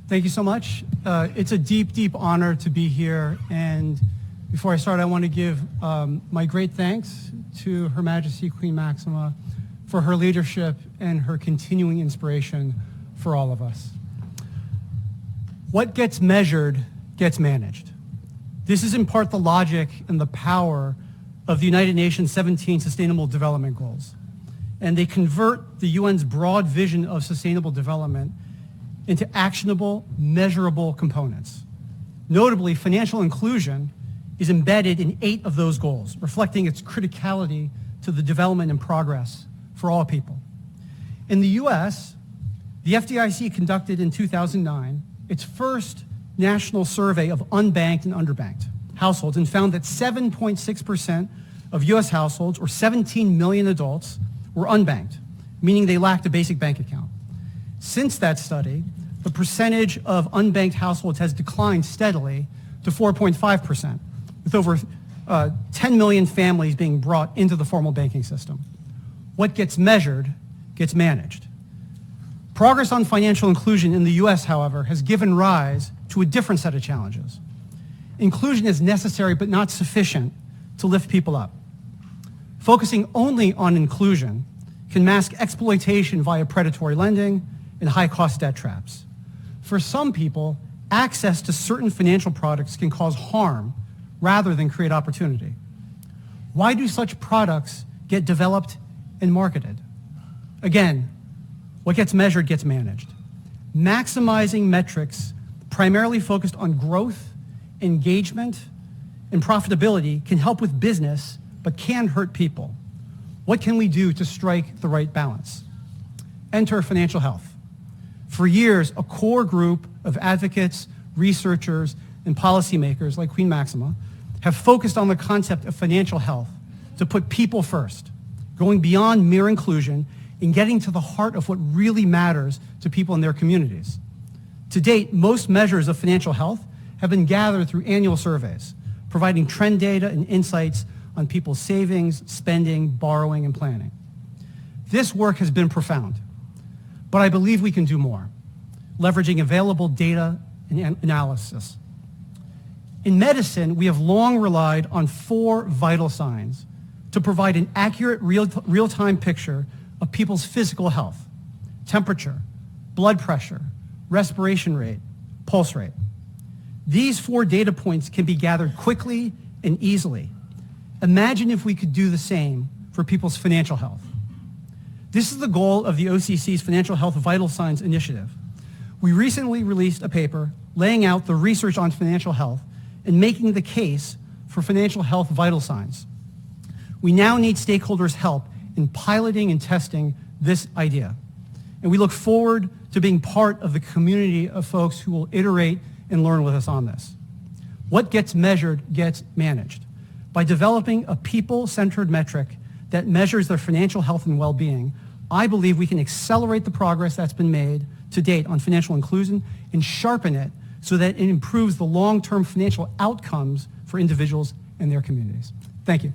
Thank you so much. It's a deep, deep honor to be here. And before I start, I want to give my great thanks to Her Majesty Queen Maxima for her leadership and her continuing inspiration for all of us. What gets measured gets managed. This is in part the logic and the power of the United Nations 17 Sustainable Development Goals. And they convert the UN's broad vision of sustainable development into actionable, measurable components. Notably, financial inclusion is embedded in 8 of those goals, reflecting its criticality to the development and progress for all people. In the US, the FDIC conducted in 2009 its first national survey of unbanked and underbanked households and found that 7.6% of US households, or 17 million adults, were unbanked, meaning they lacked a basic bank account. Since that study, the percentage of unbanked households has declined steadily to 4.5%, with over 10 million families being brought into the formal banking system. What gets measured gets managed. Progress on financial inclusion in the US, however, has given rise to a different set of challenges. Inclusion is necessary but not sufficient to lift people up. Focusing only on inclusion can mask exploitation via predatory lending and high-cost debt traps. For some people, access to certain financial products can cause harm rather than create opportunity. Why do such products get developed and marketed? Again, what gets measured gets managed. Maximizing metrics primarily focused on growth, engagement, and profitability can help with business, but can hurt people. What can we do to strike the right balance? Enter financial health. For years, a core group of advocates, researchers, and policymakers like Queen Maxima have focused on the concept of financial health to put people first, going beyond mere inclusion and getting to the heart of what really matters to people in their communities. To date, most measures of financial health have been gathered through annual surveys, providing trend data and insights on people's savings, spending, borrowing, and planning. This work has been profound, but I believe we can do more, leveraging available data and analysis. In medicine, we have long relied on 4 vital signs to provide an accurate real-time picture of people's physical health: temperature, blood pressure, respiration rate, pulse rate. These 4 data points can be gathered quickly and easily. Imagine if we could do the same for people's financial health. This is the goal of the OCC's Financial Health Vital Signs Initiative. We recently released a paper laying out the research on financial health and making the case for financial health vital signs. We now need stakeholders' help in piloting and testing this idea. And we look forward to being part of the community of folks who will iterate and learn with us on this. What gets measured gets managed. By developing a people-centered metric that measures their financial health and well-being, I believe we can accelerate the progress that's been made to date on financial inclusion and sharpen it so that it improves the long-term financial outcomes for individuals and their communities. Thank you.